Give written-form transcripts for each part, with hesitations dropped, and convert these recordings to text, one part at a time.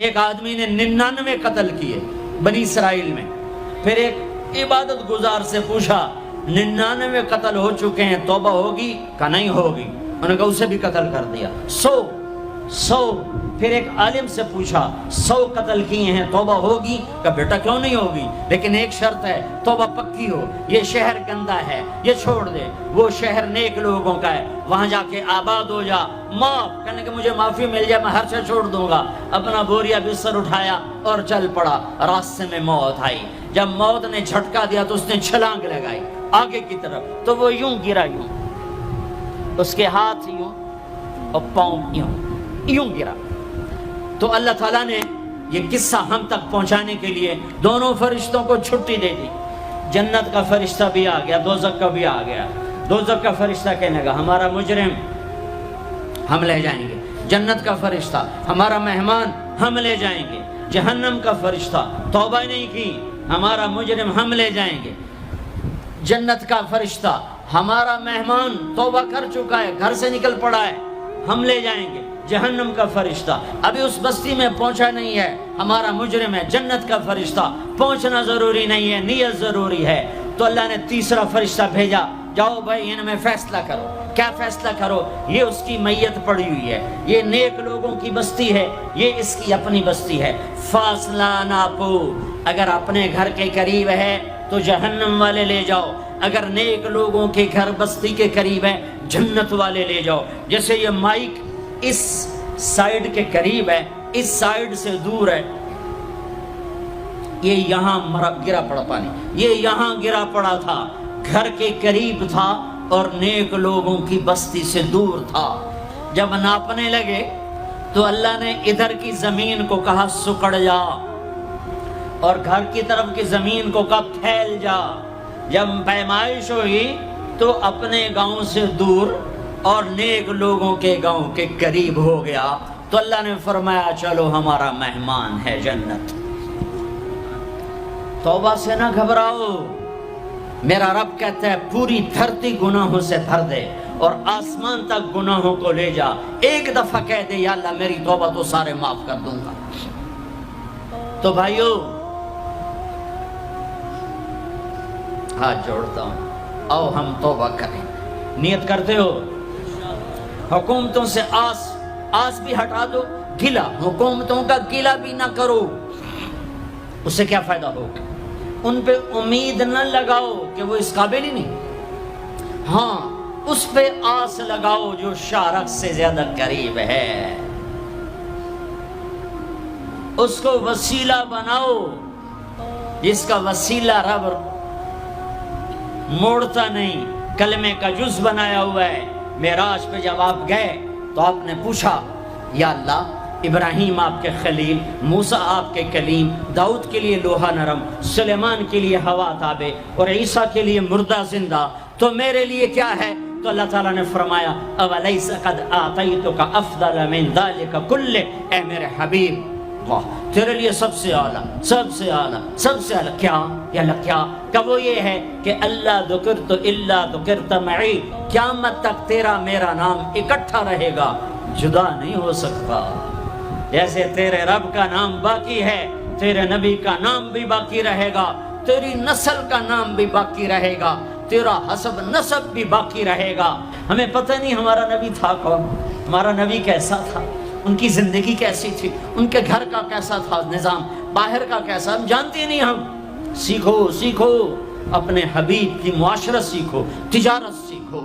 ایک آدمی نے 99 قتل کیے بنی اسرائیل میں. پھر ایک عبادت گزار سے پوچھا 99 قتل ہو چکے ہیں توبہ ہوگی کہ نہیں ہوگی؟ انہوں نے کہا اسے بھی قتل کر دیا. 100. پھر ایک عالم سے پوچھا 100 قتل کیے ہیں توبہ ہوگی؟ کہ بیٹا کیوں نہیں ہوگی، لیکن ایک شرط ہے توبہ پکی ہو. یہ شہر گندا ہے یہ چھوڑ دے، وہ شہر نیک لوگوں کا ہے وہاں جا کے آباد ہو جا. معاف کہنے کہ مجھے معافی مل جائے میں ہر شے چھوڑ دوں گا. اپنا بوریا بستر اٹھایا اور چل پڑا. راستے میں موت آئی. جب موت نے جھٹکا دیا تو اس نے چھلانگ لگائی آگے کی طرف، تو وہ یوں گرا، یوں اس کے ہاتھ یوں اور پاؤں یوں گرا. تو اللہ تعالیٰ نے یہ قصہ ہم تک پہنچانے کے لیے دونوں فرشتوں کو چھٹی دے دی. جنت کا فرشتہ بھی آ گیا، دوزخ کا بھی آ گیا. دوزخ کا فرشتہ کہنے لگا ہمارا مجرم ہم لے جائیں گے. جنت کا فرشتہ ہمارا مہمان ہم لے جائیں گے. جہنم کا فرشتہ توبہ نہیں کی ہمارا مجرم ہم لے جائیں گے. جنت کا فرشتہ ہمارا مہمان توبہ کر چکا ہے گھر سے نکل پڑا ہے ہم لے جائیں گے. جہنم کا فرشتہ ابھی اس بستی میں پہنچا نہیں ہے ہمارا مجرم ہے. جنت کا فرشتہ پہنچنا ضروری نہیں ہے نیت ضروری ہے. تو اللہ نے تیسرا فرشتہ بھیجا جاؤ بھائی ان میں فیصلہ کرو. کیا فیصلہ کرو؟ یہ اس کی میت پڑی ہوئی ہے، یہ نیک لوگوں کی بستی ہے، یہ اس کی اپنی بستی ہے. فاصلہ ناپو، اگر اپنے گھر کے قریب ہے تو جہنم والے لے جاؤ، اگر نیک لوگوں کے گھر بستی کے قریب ہے جنت والے لے جاؤ. جیسے یہ مائک اس سائیڈ کے قریب ہے اس سائیڈ سے دور ہے، یہ یہاں گرا پڑا پانی، یہ یہاں گرا پڑا تھا، گھر کے قریب تھا اور نیک لوگوں کی بستی سے دور تھا. جب ناپنے لگے تو اللہ نے ادھر کی زمین کو کہا سکڑ جا اور گھر کی طرف کی زمین کو کہا پھیل جا. جب پیمائش ہوئی تو اپنے گاؤں سے دور اور نیک لوگوں کے گاؤں کے قریب ہو گیا. تو اللہ نے فرمایا چلو ہمارا مہمان ہے جنت. توبہ سے نہ گھبراؤ، میرا رب کہتا ہے پوری دھرتی گناہوں سے بھر دے اور آسمان تک گناہوں کو لے جا. ایک دفعہ کہہ دے یا اللہ میری توبہ تو سارے معاف کر دوں گا. تو بھائیو ہاتھ جوڑتا ہوں، آؤ ہم توبہ کریں. نیت کرتے ہو؟ حکومتوں سے آس بھی ہٹا دو، گلا حکومتوں کا گلا بھی نہ کرو، اس سے کیا فائدہ ہوگا؟ ان پہ امید نہ لگاؤ کہ وہ اس قابل ہی نہیں. ہاں اس پہ آس لگاؤ جو شارک سے زیادہ قریب ہے، اس کو وسیلہ بناؤ جس کا وسیلہ رب موڑتا نہیں، کلمے کا جز بنایا ہوا ہے. معراج پہ جب آپ گئے تو آپ نے پوچھا یا اللہ ابراہیم آپ کے خلیل، موسیٰ آپ کے کلیم، داؤد کے لیے لوہا نرم، سلیمان کے لیے ہوا تابع اور عیسیٰ کے لیے مردہ زندہ، تو میرے لیے کیا ہے؟ تو اللہ تعالیٰ نے فرمایا اولیس قد آتیتک افضل من ذلک کلہ، اے میرے حبیب واہ تیرے لیے سب سے اعلیٰ سب سے اعلیٰ سب سے اعلیٰ کیا؟ یا اللہ کیا؟ کہ وہ یہ ہے کہ اللہ ذکرت الا ذکرت معی، قیامت تک تیرا میرا نام اکٹھا رہے گا، جدا نہیں ہو سکتا. جیسے تیرے رب کا نام باقی ہے تیرے نبی کا نام بھی باقی رہے گا، تیری نسل کا نام بھی باقی رہے گا، تیرا حسب نسب بھی باقی رہے گا. ہمیں پتہ نہیں ہمارا نبی تھا کون، ہمارا نبی کیسا تھا، ان کی زندگی کیسی تھی، ان کے گھر کا کیسا تھا نظام، باہر کا کیسا، ہم جانتے نہیں. ہم سیکھو اپنے حبیب کی معاشرت سیکھو، تجارت سیکھو.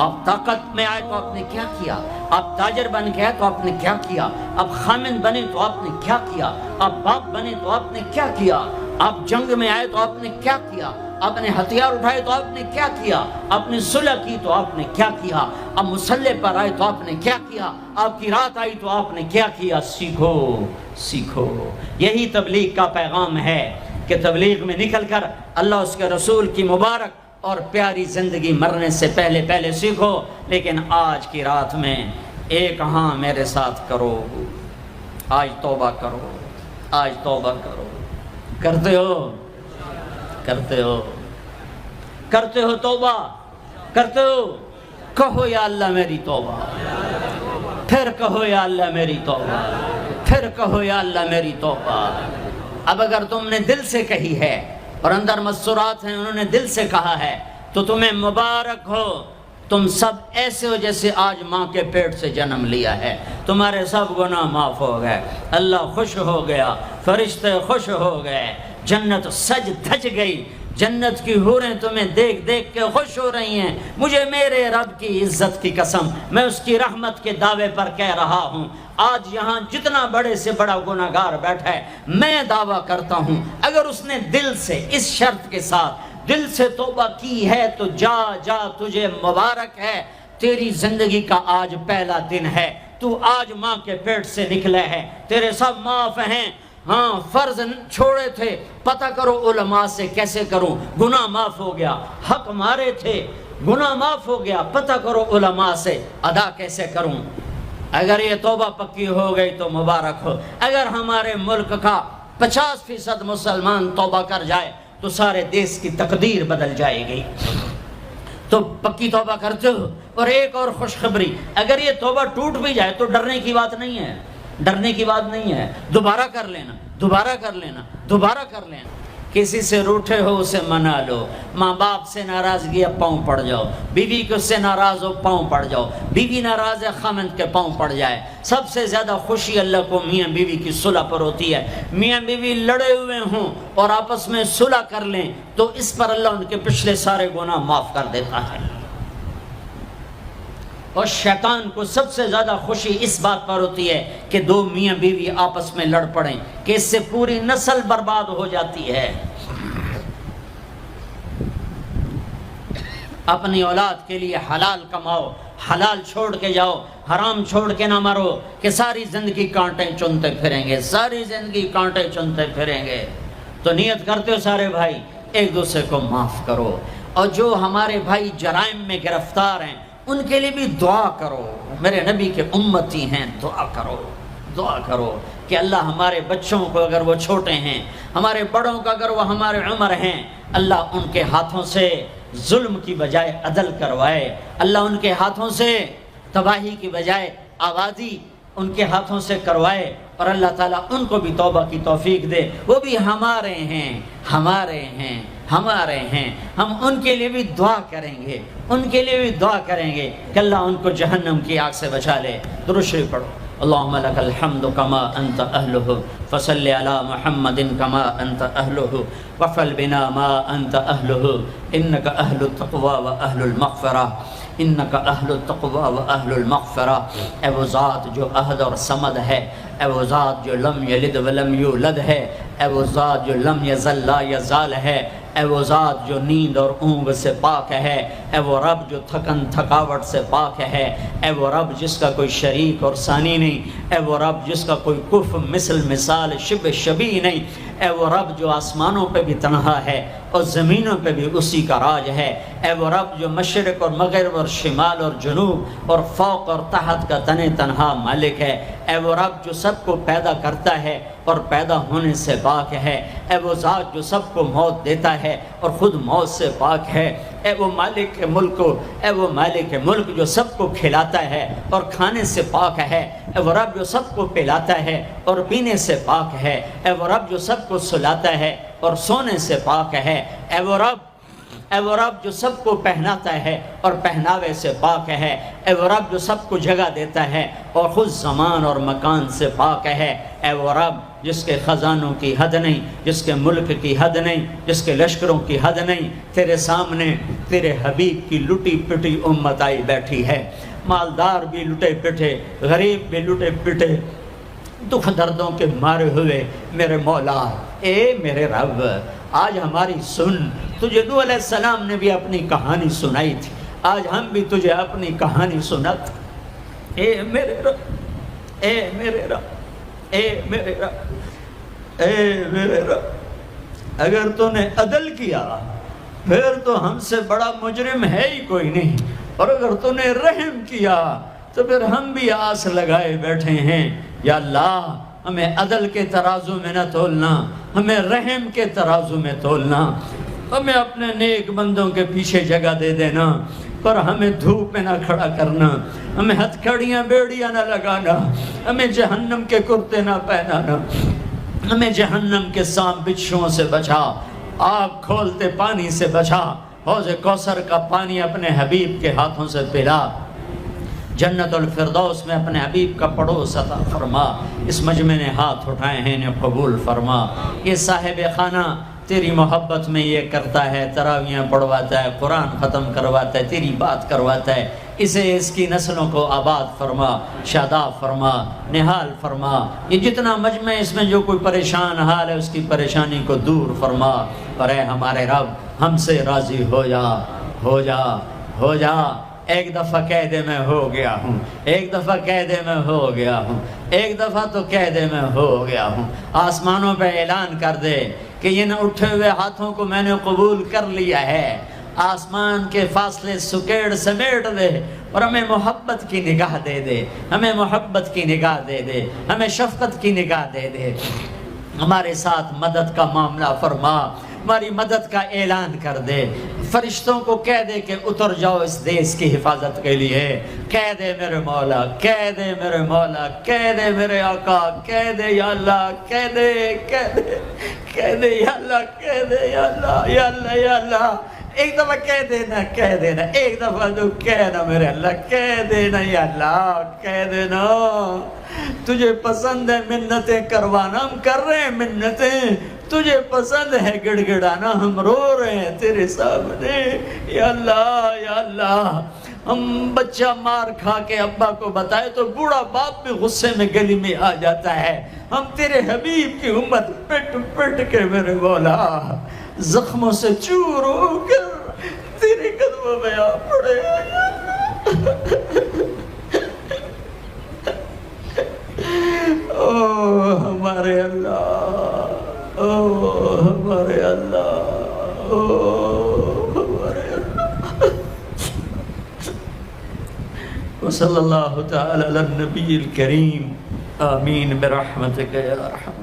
آپ طاقت میں آئے تو آپ نے کیا کیا، آپ تاجر بن کے آئے تو آپ نے کیا کیا، آپ خامن بنے تو آپ نے کیا کیا، آپ باپ بنے تو آپ نے کیا کیا، آپ جنگ میں آئے تو آپ نے کیا کیا، آپ نے ہتھیار اٹھائے تو آپ نے کیا کیا، آپ نے صلح کی تو آپ نے کیا کیا، آپ مسلح پر آئے تو آپ نے کیا کیا، آپ کی رات آئی تو آپ نے کیا کیا. سیکھو. یہی تبلیغ کا پیغام ہے کہ تبلیغ میں نکل کر اللہ اس کے رسول کی مبارک اور پیاری زندگی مرنے سے پہلے سیکھو. لیکن آج کی رات میں ایک ہاں میرے ساتھ کرو، آج توبہ کرو، آج توبہ کرو. کرتے ہو توبہ، کرتے ہو؟ کہو یا اللہ میری توبہ، پھر کہو یا اللہ میری توبہ، پھر کہو یا اللہ میری توبہ۔ اب اگر تم نے دل سے کہی ہے اور اندر مسرات ہیں انہوں نے دل سے کہا ہے تو تمہیں مبارک ہو، تم سب ایسے ہو جیسے آج ماں کے پیٹ سے جنم لیا ہے، تمہارے سب گناہ معاف ہو گئے، اللہ خوش ہو گیا، فرشتے خوش ہو گئے، جنت سج دھج گئی، جنت کی حوریں تمہیں دیکھ دیکھ کے خوش ہو رہی ہیں۔ مجھے میرے رب کی عزت کی قسم، میں اس کی رحمت کے دعوے پر کہہ رہا ہوں، آج یہاں جتنا بڑے سے بڑا گناہگار بیٹھا ہے، میں دعویٰ کرتا ہوں اگر اس نے دل سے اس شرط کے ساتھ دل سے توبہ کی ہے تو جا جا تجھے مبارک ہے، تیری زندگی کا آج پہلا دن ہے، تو آج ماں کے پیٹ سے نکلے ہے، تیرے سب معاف ہیں۔ ہاں فرض چھوڑے تھے، پتہ کرو علماء سے کیسے کروں، گناہ معاف ہو گیا، حق مارے تھے، گناہ معاف ہو گیا، پتہ کرو علماء سے ادا کیسے کروں۔ اگر یہ توبہ پکی ہو گئی تو مبارک ہو۔ اگر ہمارے ملک کا 50% مسلمان توبہ کر جائے تو سارے دیش کی تقدیر بدل جائے گی۔ تو پکی توبہ کرتے ہو۔ اور ایک اور خوشخبری، اگر یہ توبہ ٹوٹ بھی جائے تو ڈرنے کی بات نہیں ہے، ڈرنے کی بات نہیں ہے، دوبارہ کر لینا، دوبارہ کر لینا، دوبارہ کر لینا۔ کسی سے روٹھے ہو اسے منا لو، ماں باپ سے ناراضگی اب پاؤں پڑ جاؤ، بیوی کو سے ناراض ہو پاؤں پڑ جاؤ، بیوی ناراض ہے خامند کے پاؤں پڑ جائے۔ سب سے زیادہ خوشی اللہ کو میاں بیوی کی صلح پر ہوتی ہے۔ میاں بیوی لڑے ہوئے ہوں اور آپس میں صلح کر لیں تو اس پر اللہ ان کے پچھلے سارے گناہ معاف کر دیتا ہے۔ اور شیطان کو سب سے زیادہ خوشی اس بات پر ہوتی ہے کہ دو میاں بیوی آپس میں لڑ پڑیں، کہ اس سے پوری نسل برباد ہو جاتی ہے۔ اپنی اولاد کے لیے حلال کماؤ، حلال چھوڑ کے جاؤ، حرام چھوڑ کے نہ مرو کہ ساری زندگی کانٹے چنتے پھریں گے، ساری زندگی کانٹے چنتے پھریں گے۔ تو نیت کرتے ہو سارے بھائی ایک دوسرے کو معاف کرو، اور جو ہمارے بھائی جرائم میں گرفتار ہیں ان کے لیے بھی دعا کرو، میرے نبی کے امتی ہیں، دعا کرو، دعا کرو کہ اللہ ہمارے بچوں کو اگر وہ چھوٹے ہیں، ہمارے بڑوں کا اگر وہ ہمارے عمر ہیں، اللہ ان کے ہاتھوں سے ظلم کی بجائے عدل کروائے، اللہ ان کے ہاتھوں سے تباہی کی بجائے آبادی ان کے ہاتھوں سے کروائے، اور اللہ تعالیٰ ان کو بھی توبہ کی توفیق دے۔ وہ بھی ہمارے ہیں، ہمارے ہیں، ہمارے ہیں، ہم ان کے لیے بھی دعا کریں گے، ان کے لیے بھی دعا کریں گے کہ اللہ ان کو جہنم کی آگ سے بچا لے۔ درود شریف پڑھو۔ اللہم لک الحمد کما انت اہلہ فصل علی محمد کما انت اہلہ وفعل بنا ما انت اہلہ انک اہل التقوی و اہل المغفرہ، انک اہل التقوی و اہل المغفرہ۔ اے وہ ذات جو احد اور صمد ہے، اے وہ ذات جو لم یلد ولم یولد ہے، اے وہ ذات جو لم یزل لا یزال ہے، اے وہ ذات جو نیند اور اونگ سے پاک ہے، اے وہ رب جو تھکن تھکاوٹ سے پاک ہے، اے وہ رب جس کا کوئی شریک اور ثانی نہیں، اے وہ رب جس کا کوئی کف مثل مثال شبہ شبیہ نہیں، اے وہ رب جو آسمانوں پہ بھی تنہا ہے اور زمینوں پہ بھی اسی کا راج ہے، اے وہ رب جو مشرق اور مغرب اور شمال اور جنوب اور فوق اور تحت کا تنہا مالک ہے، اے وہ رب جو سب کو پیدا کرتا ہے اور پیدا ہونے سے پاک ہے، اے وہ ذات جو سب کو موت دیتا ہے اور خود موت سے پاک ہے، اے وہ مالک ملک، اے وہ مالک ملک جو سب کو کھلاتا ہے اور کھانے سے پاک ہے، اے وہ رب جو سب کو پلاتا ہے اور پینے سے پاک ہے، اے وہ رب جو سب کو سلاتا ہے اور سونے سے پاک ہے، اے وہ رب جو سب کو پہناتا ہے اور پہناوے سے پاک ہے، اے وہ رب جو سب کو جگہ دیتا ہے اور خود زمان اور مکان سے پاک ہے، اے وہ رب جس کے خزانوں کی حد نہیں، جس کے ملک کی حد نہیں، جس کے لشکروں کی حد نہیں، تیرے سامنے تیرے حبیب کی لٹی پٹی امت آئی بیٹھی ہے، مالدار بھی لٹے پٹے، غریب بھی لٹے پٹے، دکھ دردوں کے مارے ہوئے میرے مولا، اے میرے رب آج ہماری سن، تجھے نوح علیہ السلام نے بھی اپنی کہانی سنائی تھی، آج ہم بھی تجھے اپنی کہانی سنت، اے میرے رب، اے میرے رب، اے میرے رب، اے میرے رب، اگر تو نے عدل کیا پھر تو ہم سے بڑا مجرم ہے ہی کوئی نہیں، اور اگر تو نے رحم کیا تو پھر ہم بھی آس لگائے بیٹھے ہیں، یا اللہ ہمیں عدل کے ترازو میں نہ تولنا، ہمیں رحم کے ترازو میں تولنا، ہمیں اپنے نیک بندوں کے پیچھے جگہ دے دینا، پر ہمیں دھوپ میں نہ کھڑا کرنا، ہمیں ہتھکڑیاں بیڑیاں نہ لگانا، ہمیں جہنم کے کرتے نہ پہنانا، ہمیں جہنم کے سانپ بچھوؤں سے بچا، آگ کھولتے پانی سے بچا، حوض کوثر کا پانی اپنے حبیب کے ہاتھوں سے پلا، جنت الفردوس میں اپنے حبیب کا پڑوس عطا فرما، اس مجمع نے ہاتھ اٹھائے ہیں انہیں قبول فرما۔ یہ صاحب خانہ تیری محبت میں یہ کرتا ہے، تراویاں پڑھواتا ہے، قرآن ختم کرواتا ہے، تیری بات کرواتا ہے، اسے اس کی نسلوں کو آباد فرما، شاداب فرما، نحال فرما۔ یہ جتنا مجمع اس میں جو کوئی پریشان حال ہے اس کی پریشانی کو دور فرما، اور اے ہمارے رب ہم سے راضی ہو جا، ہو جا، ہو جا۔ ایک دفعہ کہہ دے میں ہو گیا ہوں، ایک دفعہ کہہ دے میں ہو گیا ہوں، ایک دفعہ تو کہہ دے میں ہو گیا ہوں۔ آسمانوں پہ اعلان کر دے کہ ان اٹھے ہوئے ہاتھوں کو میں نے قبول کر لیا ہے، آسمان کے فاصلے سکیڑ سمیٹ دے اور ہمیں محبت کی نگاہ دے دے، ہمیں محبت کی نگاہ دے دے، ہمیں شفقت کی نگاہ دے دے، ہمارے ساتھ مدد کا معاملہ فرما، ہماری مدد کا اعلان کر دے، فرشتوں کو کہہ دے کہ اتر جاؤ اس دیس کی حفاظت کے لیے، کہہ دے میرے مولا، کہہ دے میرے مولا، کہہ دے میرے آقا، کہہ دے یا اللہ، کہہ دے، کہہ دے، کہہ دے یا اللہ، کہہ دے یا اللہ، یا اللہ، یا اللہ۔ ایک دفعہ کہہ دینا، کہہ دینا، ایک دفعہ تو کہنا میرے اللہ، کہہ دینا یا اللہ، کہہ دینا۔ تجھے پسند ہے منتیں کروانا، ہم کر رہے ہیں منتیں، تجھے پسند ہے گڑ گڑانا، ہم رو رہے ہیں تیرے سامنے، یا اللہ، یا اللہ۔ ہم بچہ مار کھا کے ابا کو بتائے تو بوڑھا باپ بھی غصے میں گلی میں آ جاتا ہے، ہم تیرے حبیب کی امت پٹ پٹ کے میرے مولا زخموں سے چور ہو کر تیرے قدموں میں آ پڑے۔ او ہمارے اللہ، او ہمارے اللہ، او ہمارے اللہ۔ وصلی اللہ تعالی علی النبی الکریم، آمین برحمتک یا ارحم۔